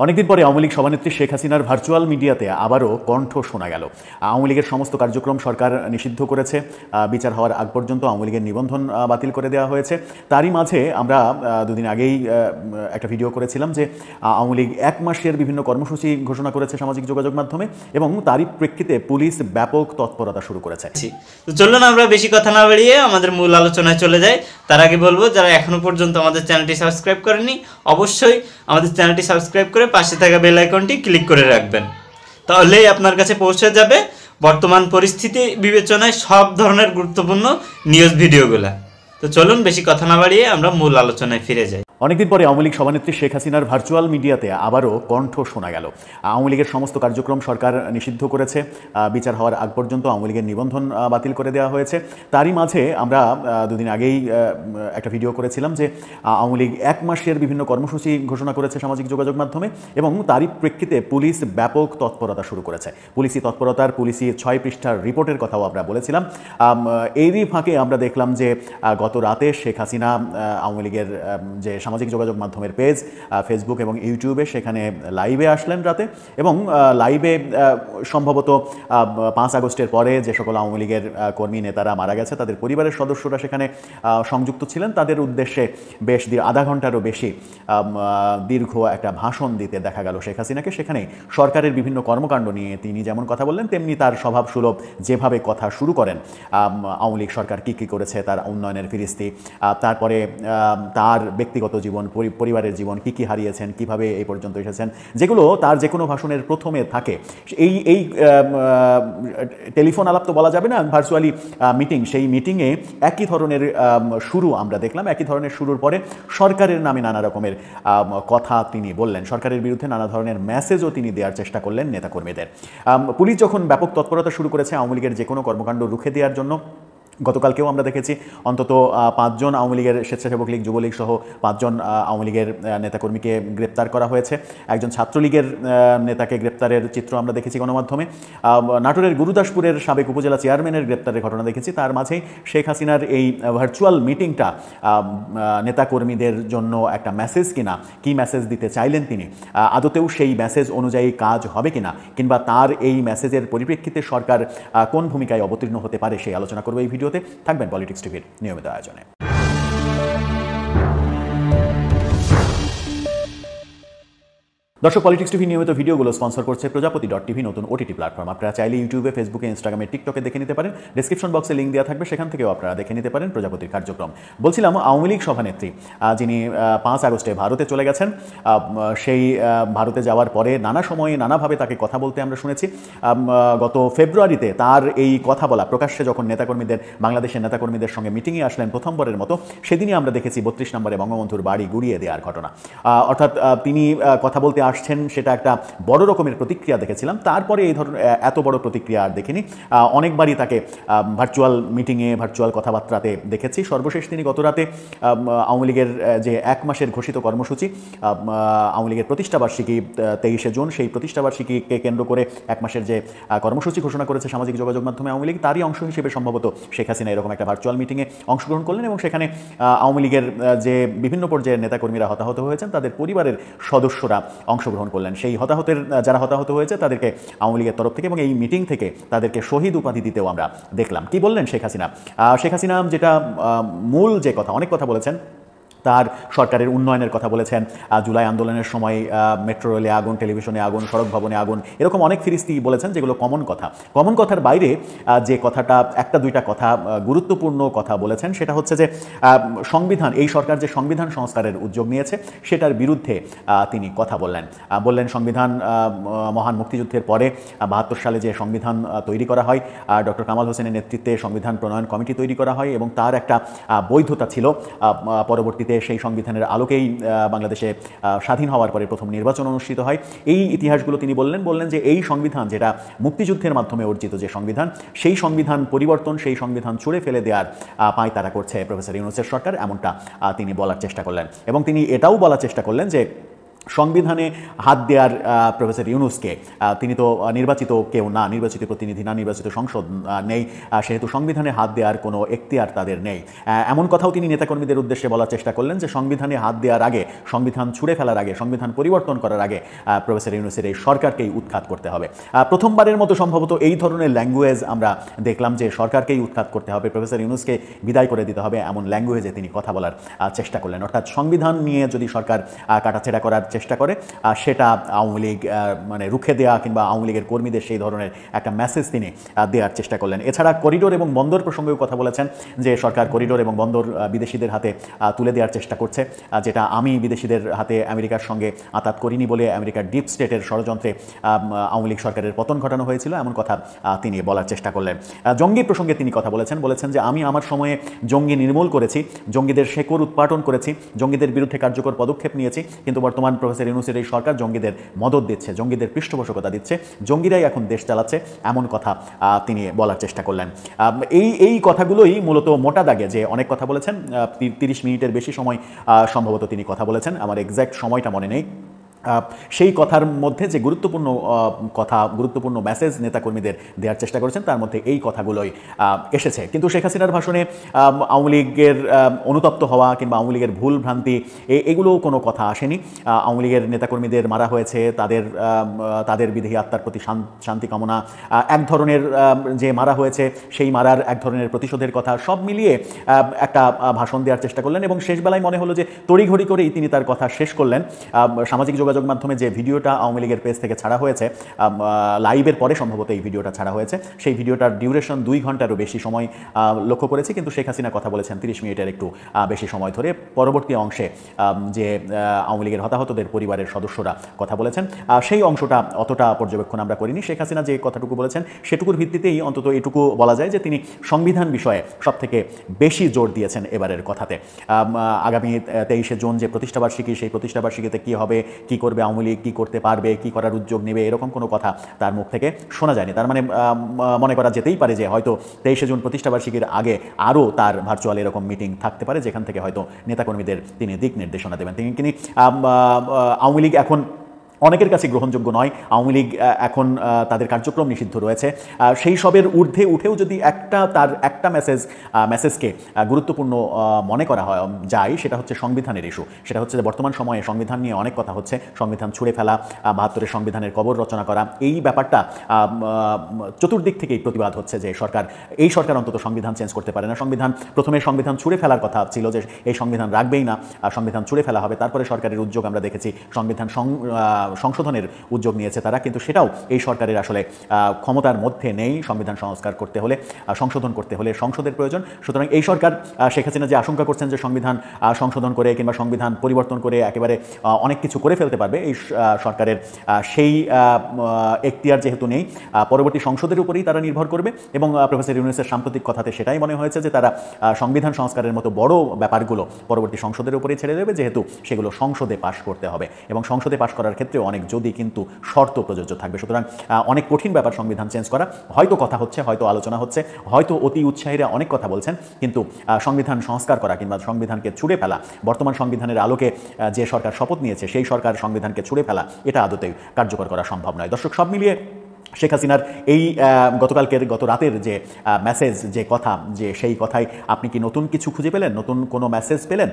অনেকদিন পরে আওয়ামী লীগ সভানেত্রী শেখ হাসিনার ভার্চুয়াল মিডিয়াতে আবারও কণ্ঠ শোনা গেল। আওয়ামী লীগের সমস্ত কার্যক্রম সরকার নিষিদ্ধ করেছে। বিচার হওয়ার আগ পর্যন্ত আওয়ামী লীগের নিবন্ধন বাতিল করে দেওয়া হয়েছে। তারই মাঝে আমরা দুদিন আগেই একটা ভিডিও করেছিলাম যে আওয়ামী লীগ 1 মাসের বিভিন্ন কর্মসূচি ঘোষণা করেছে সামাজিক যোগাযোগ মাধ্যমে এবং তারই প্রেক্ষিতে পুলিশ ব্যাপক তৎপরতা শুরু করেছে। তো চলুন আমরা বেশি কথা না বাড়িয়ে আমাদের মূল আলোচনায় চলে যাই। তার আগে বলবো, যারা এখনো পর্যন্ত আমাদের চ্যানেলটি সাবস্ক্রাইব করেনি অবশ্যই আমাদের চ্যানেলটি সাবস্ক্রাইব করে পাশে থাকা বেল আইকনটি ক্লিক করে রাখবেন, তাহলেই আপনার কাছে পৌঁছে যাবে বর্তমান পরিস্থিতি বিবেচনায় সব ধরনের গুরুত্বপূর্ণ নিউজ ভিডিওগুলো। তো চলুন বেশি কথা না বাড়িয়ে আমরা মূল আলোচনায় ফিরে যাই। অনেকদিন পরে আওয়ামী লীগ সভানেত্রী শেখ হাসিনার ভার্চুয়াল মিডিয়াতে আবারও কণ্ঠ শোনা গেল। আওয়ামী লীগের সমস্ত কার্যক্রম সরকার নিষিদ্ধ করেছে। বিচার হওয়ার আগ পর্যন্ত আওয়ামী লীগের নিবন্ধন বাতিল করে দেওয়া হয়েছে। তারই মাঝে আমরা দুদিন আগেই একটা ভিডিও করেছিলাম যে আওয়ামী লীগ 1 মাসের বিভিন্ন কর্মসূচি ঘোষণা করেছে সামাজিক যোগাযোগ মাধ্যমে এবং তারই প্রেক্ষিতে পুলিশ ব্যাপক তৎপরতা শুরু করেছে। পুলিশি তৎপরতার 6 পৃষ্ঠার রিপোর্টের কথাও আমরা বলেছিলাম। এরই ফাঁকে আমরা দেখলাম যে গত রাতে শেখ হাসিনা আওয়ামী লীগের যে সামাজিক যোগাযোগ মাধ্যমের পেজ ফেসবুক এবং ইউটিউবে সেখানে লাইভে আসলেন রাতে এবং লাইভে সম্ভবত 5 আগস্টের পরে যে সকল আওয়ামী লীগের কর্মী নেতারা মারা গেছে তাদের পরিবারের সদস্যরা সেখানে সংযুক্ত ছিলেন। তাদের উদ্দেশ্যে বেশ আধা ঘন্টারও বেশি দীর্ঘ একটা ভাষণ দিতে দেখা গেল শেখ হাসিনাকে। সেখানে সরকারের বিভিন্ন কর্মকাণ্ড নিয়ে তিনি যেমন কথা বললেন তেমনি তার স্বভাবসুলভ যেভাবে কথা শুরু করেন, আওয়ামী লীগ সরকার কী কী করেছে, তার উন্নয়নের ফিরিস্তি, তারপরে তার ব্যক্তিগত জীবন, পরিবারের জীবন, কী কী হারিয়েছেন, কিভাবে এই পর্যন্ত এসেছেন, যেগুলো তার যে কোনো ভাষণের প্রথমে থাকে। এই টেলিফোন আলাপ তো বলা যাবে না, ভার্চুয়ালি মিটিং, সেই মিটিংয়ে একই ধরনের শুরু আমরা দেখলাম। একই ধরনের শুরুর পরে সরকারের নামে নানা রকমের কথা তিনি বললেন, সরকারের বিরুদ্ধে নানা ধরনের মেসেজও তিনি দেওয়ার চেষ্টা করলেন নেতাকর্মীদের। পুলিশ যখন ব্যাপক তৎপরতা শুরু করেছে আওয়ামী লীগের যে কোনো কর্মকাণ্ড রুখে দেওয়ার জন্য, গতকালকেও আমরা দেখেছি অন্তত 5 জন আওয়ামী লীগের স্বেচ্ছাসেবক লীগ, যুবলীগ সহ 5 জন আওয়ামী লীগের নেতাকর্মীকে গ্রেপ্তার করা হয়েছে। একজন ছাত্রলীগের নেতাকে গ্রেপ্তারের চিত্র আমরা দেখেছি গণমাধ্যমে। নাটোরের গুরুদাসপুরের সাবেক উপজেলা চেয়ারম্যানের গ্রেপ্তারের ঘটনা দেখেছি। তার মাঝেই শেখ হাসিনার এই ভার্চুয়াল মিটিংটা নেতাকর্মীদের জন্য একটা মেসেজ কিনা, কি মেসেজ দিতে চাইলেন তিনি, আদতেও সেই মেসেজ অনুযায়ী কাজ হবে কিনা, কিংবা তার এই মেসেজের পরিপ্রেক্ষিতে সরকার কোন ভূমিকায় অবতীর্ণ হতে পারে সেই আলোচনা করবে এই ভিডিওতে। থাকবেন পলিটিক্স টিভির নিয়মিত আয়োজনে। দর্শক, পলিটিক্স টিভি নিয়মিত ভিডিওগুলো স্পন্সর করছে প্রজাপতি.টিভি, নতুন ওটিটি প্ল্যাটফর্ম। আপনারা চাইলে ইউটিউবে, ফেসবুকে, ইনস্টাগ্রামে, টিকটকে দেখে নিতে পারেন। ডেসক্রিপশন বক্সে লিঙ্ক দেওয়া থাকবে, সেখান থেকেও আপনারা দেখে নিতে পারেন প্রজাপতির কার্যক্রম। বলছিলাম, আওয়ামী লীগ সভানেত্রী যিনি 5 আগস্টে ভারতে চলে গেছেন, সেই ভারতে যাওয়ার পরে নানা সময়ে নানাভাবে তাকে কথা বলতে আমরা শুনেছি। গত ফেব্রুয়ারিতে তার এই কথা বলা প্রকাশ্যে যখন নেতাকর্মীদের, বাংলাদেশের নেতাকর্মীদের সঙ্গে মিটিংয়ে আসলেন প্রথমবারের মতো, সেদিনই আমরা দেখেছি 32 নম্বরে বঙ্গবন্ধুর বাড়ি গুড়িয়ে দেওয়ার ঘটনা। অর্থাৎ তিনি কথা বলতে আসছেন, সেটা একটা বড় রকমের প্রতিক্রিয়া দেখেছিলাম। তারপরে এই ধরনের এত বড় প্রতিক্রিয়া আর দেখিনি। অনেকবারই তাকে ভার্চুয়াল মিটিংয়ে, ভার্চুয়াল কথাবার্তাতে দেখেছি। সর্বশেষ তিনি গতরাতে আওয়ামী লীগের যে 1 মাসের ঘোষিত কর্মসূচি, আওয়ামী লীগের প্রতিষ্ঠাবার্ষিকী 23শে জুন, সেই প্রতিষ্ঠাবার্ষিকীকে কেন্দ্র করে 1 মাসের যে কর্মসূচি ঘোষণা করেছে সামাজিক যোগাযোগ মাধ্যমে আওয়ামী লীগ, তারই অংশ হিসেবে সম্ভবত শেখ হাসিনা এরকম একটা ভার্চুয়াল মিটিংয়ে অংশগ্রহণ করলেন এবং সেখানে আওয়ামী লীগের যে বিভিন্ন পর্যায়ের নেতাকর্মীরা হতাহত হয়েছেন তাদের পরিবারের সদস্যরা অংশগ্রহণ করলেন। সেই যারা হতাহত হয়েছে তাদেরকে আওয়ামী লীগের তরফ থেকে এবং এই মিটিং থেকে তাদেরকে শহীদ উপাধি দিতেও আমরা দেখলাম। কি বললেন শেখ হাসিনা? শেখ হাসিনা যেটা মূল যে কথা, অনেক কথা বলেছেন, তার সরকারের উন্নয়নের কথা বলেছেন। জুলাই আন্দোলনের সময় মেট্রো রেলে আগুন, টেলিভিশনে আগুন, সড়ক ভবনে আগুন, এরকম অনেক ফিরিস্তি বলেছেন যেগুলো কমন কথা। কমন কথার বাইরে যে কথাটা, একটা দুইটা কথা, গুরুত্বপূর্ণ কথা বলেছেন, সেটা হচ্ছে যে সংবিধান, এই সরকার যে সংবিধান সংস্কারের উদ্যোগ নিয়েছে সেটার বিরুদ্ধে তিনি কথা বললেন। সংবিধান, মহান মুক্তিযুদ্ধের পরে 72 সালে যে সংবিধান তৈরি করা হয়, ডক্টর কামাল হোসেনের নেতৃত্বে সংবিধান প্রণয়ন কমিটি তৈরি করা হয় এবং তার একটা বৈধতা ছিল। পরবর্তীতে সেই সংবিধানের আলোকেই বাংলাদেশে স্বাধীন হওয়ার পরে প্রথম নির্বাচন অনুষ্ঠিত হয়। এই ইতিহাসগুলো তিনি বললেন যে এই সংবিধান, যেটা মুক্তিযুদ্ধের মাধ্যমে অর্জিত যে সংবিধান, সেই সংবিধান পরিবর্তন, সেই সংবিধান ছুঁড়ে ফেলে দেওয়ার পায়তারা করছে প্রফেসর ইউনূসের সরকার, এমনটা তিনি বলার চেষ্টা করলেন। এবং তিনি এটাও বলার চেষ্টা করলেন যে সংবিধানে হাত দেওয়ার প্রফেসর ইউনূসকে, তিনি তো নির্বাচিত কেউ না, নির্বাচিত প্রতিনিধি না, নির্বাচিত সংসদ নেই, সেহেতু সংবিধানে হাত দেওয়ার কোনো এখতিয়ার তাদের নেই। এমন কথাও তিনি নেতাকর্মীদের উদ্দেশ্যে বলার চেষ্টা করলেন যে সংবিধানে হাত দেওয়ার আগে, সংবিধান ছুঁড়ে ফেলার আগে, সংবিধান পরিবর্তন করার আগে প্রফেসর ইউনূসের এই সরকারকেই উৎখাত করতে হবে। প্রথমবারের মতো সম্ভবত এই ধরনের ল্যাঙ্গুয়েজ আমরা দেখলাম যে সরকারকেই উৎখাত করতে হবে, প্রফেসর ইউনূসকে বিদায় করে দিতে হবে, এমন ল্যাঙ্গুয়েজে তিনি কথা বলার চেষ্টা করলেন। অর্থাৎ সংবিধান নিয়ে যদি সরকার কাটাছেঁড়া করার চেষ্টা করে, সেটা আওয়ামী লীগ মানে রুখে দেওয়া কিংবা আওয়ামী লীগের কর্মীদের সেই ধরনের একটা মেসেজ তিনি দেওয়ার চেষ্টা করলেন। এছাড়া করিডোর এবং বন্দর প্রসঙ্গেও কথা বলেছেন যে সরকার করিডোর এবং বন্দর বিদেশিদের হাতে তুলে দেওয়ার চেষ্টা করছে, যেটা আমি বিদেশিদের হাতে আমেরিকার সঙ্গে আতাত করিনি বলে আমেরিকার ডিপ স্টেটের ষড়যন্ত্রে আওয়ামী লীগ সরকারের পতন ঘটানো হয়েছিল, এমন কথা তিনি বলার চেষ্টা করলেন। জঙ্গি প্রসঙ্গে তিনি কথা বলেছেন যে আমি আমার সময়ে জঙ্গি নির্মূল করেছি, জঙ্গিদের শেকড় উৎপাটন করেছি, জঙ্গিদের বিরুদ্ধে কার্যকর পদক্ষেপ নিয়েছি, কিন্তু বর্তমান প্রফেসর ইউনূসের এই সরকার জঙ্গিদের মদত দিচ্ছে, জঙ্গিদের পৃষ্ঠপোষকতা দিচ্ছে, জঙ্গিরাই এখন দেশ চালাচ্ছে, এমন কথা তিনি বলার চেষ্টা করলেন। এই কথাগুলোই মূলত মোটা দাগে যে অনেক কথা বলেছেন, 30 মিনিটের বেশি সময় সম্ভবত তিনি কথা বলেছেন, আমার এক্স্যাক্ট সময়টা মনে নেই। সেই কথার মধ্যে যে গুরুত্বপূর্ণ কথা, গুরুত্বপূর্ণ মেসেজ নেতাকর্মীদের দেওয়ার চেষ্টা করেছেন, তার মধ্যে এই কথাগুলোই এসেছে। কিন্তু শেখ হাসিনার ভাষণে আওয়ামী লীগের অনুতপ্ত হওয়া কিংবা আওয়ামী লীগের ভুল ভ্রান্তি এগুলোও কোনো কথা আসেনি। আওয়ামী লীগের নেতাকর্মীদের মারা হয়েছে, তাদের বিদেহী আত্মার প্রতি শান্তি কামনা, এক ধরনের যে মারা হয়েছে সেই মারার এক ধরনের প্রতিশোধের কথা, সব মিলিয়ে একটা ভাষণ দেওয়ার চেষ্টা করলেন এবং শেষ বেলায় মনে হলো যে তড়িঘড়ি করেই তিনি তার কথা শেষ করলেন। সামাজিক যোগাযোগ মাধ্যমে যে ভিডিওটা আওয়ামী লীগের পেজ থেকে ছাড়া হয়েছে, লাইভের পরে সম্ভবত এই ভিডিওটা ছাড়া হয়েছে, সেই ভিডিওটার ডিউরেশন 2 ঘন্টারও বেশি সময় লক্ষ্য করেছি, কিন্তু শেখ হাসিনা কথা বলেছেন 30 মিনিটের একটু বেশি সময় ধরে। পরবর্তী অংশে যে আওয়ামী লীগের হতাহতদের পরিবারের সদস্যরা কথা বলেছেন, সেই অংশটা অতটা পর্যবেক্ষণ আমরা করিনি। শেখ হাসিনা যে কথাটুকু বলেছেন সেটুকুর ভিত্তিতেই অন্তত এটুকু বলা যায় যে তিনি সংবিধান বিষয়ে সবথেকে বেশি জোর দিয়েছেন এবারের কথাতে। আগামী 23শে জুন যে প্রতিষ্ঠাবার্ষিকী, সেই প্রতিষ্ঠাবার্ষিকীতে কী হবে, কী করবে আওয়ামী লীগ, কী করতে পারবে, কী করার উদ্যোগ নেবে, এরকম কোনো কথা তার মুখ থেকে শোনা যায়নি। তার মানে মনে করা যেতেই পারে যে হয়তো 23শে জুন প্রতিষ্ঠাবার্ষিকীর আগে আরও তার ভার্চুয়াল এরকম মিটিং থাকতে পারে, যেখান থেকে হয়তো নেতাকর্মীদের তিনি দিক নির্দেশনা দেবেন। তিনি আওয়ামী লীগ এখন অনেকের কাছে গ্রহণযোগ্য নয়, আওয়ামী লীগ এখন তাদের কার্যক্রম নিষিদ্ধ রয়েছে, সেই সবের ঊর্ধ্বে উঠেও যদি তার একটা মেসেজকে গুরুত্বপূর্ণ মনে করা যায়, সেটা হচ্ছে সংবিধানের ইস্যু। সেটা হচ্ছে যে বর্তমান সময়ে সংবিধান নিয়ে অনেক কথা হচ্ছে, সংবিধান ছুঁড়ে ফেলা, 72-এর সংবিধানের কবর রচনা করা, এই ব্যাপারটা চতুর্দিক থেকেই প্রতিবাদ হচ্ছে যে এই সরকার অন্তত সংবিধান চেঞ্জ করতে পারে না। প্রথমে সংবিধান ছুঁড়ে ফেলার কথা ছিল যে এই সংবিধান রাখবেই না, সংবিধান ছুঁড়ে ফেলা হবে, তারপরে সরকারের উদ্যোগ আমরা দেখেছি সংবিধান সংশোধনের উদ্যোগ নিয়েছে তারা, কিন্তু সেটাও এই সরকারের আসলে ক্ষমতার মধ্যে নেই। সংবিধান সংস্কার করতে হলে, সংশোধন করতে হলে সংসদের প্রয়োজন। সুতরাং এই সরকার, শেখ হাসিনা যে আশঙ্কা করছেন যে সংবিধান সংশোধন করে কিংবা সংবিধান পরিবর্তন করে একেবারে অনেক কিছু করে ফেলতে পারবে, এই সরকারের সেই এখতিয়ার যেহেতু নেই, পরবর্তী সংসদের উপরেই তারা নির্ভর করবে। এবং প্রফেসর ইউনূসের সাম্প্রতিক কথাতে সেটাই মনে হয়েছে যে তারা সংবিধান সংস্কারের মতো বড় ব্যাপারগুলো পরবর্তী সংসদের উপরেই ছেড়ে দেবে, যেহেতু সেগুলো সংসদে পাশ করতে হবে এবং সংসদে পাশ করার ক্ষেত্রে অনেক যদি কিন্তু শর্ত প্রযোজ্য থাকবে। সুতরাং অনেক কঠিন ব্যাপার সংবিধান চেঞ্জ করা। হয়তো কথা হচ্ছে, হয়তো আলোচনা হচ্ছে, হয়তো অতি উৎসাহীরা অনেক কথা বলছেন, কিন্তু সংবিধান সংস্কার করা কিংবা সংবিধানকে ছুঁড়ে ফেলা, বর্তমান সংবিধানের আলোকে যে সরকার শপথ নিয়েছে সেই সরকার সংবিধানকে ছুঁড়ে ফেলা, এটা আদতেই কার্যকর করা সম্ভব নয়। দর্শক, সব মিলিয়ে শেখ হাসিনার এই গত রাতের যে মেসেজ, যে কথা, যে সেই কথায় আপনি কি নতুন কিছু খুঁজে পেলেন, নতুন কোনো মেসেজ পেলেন?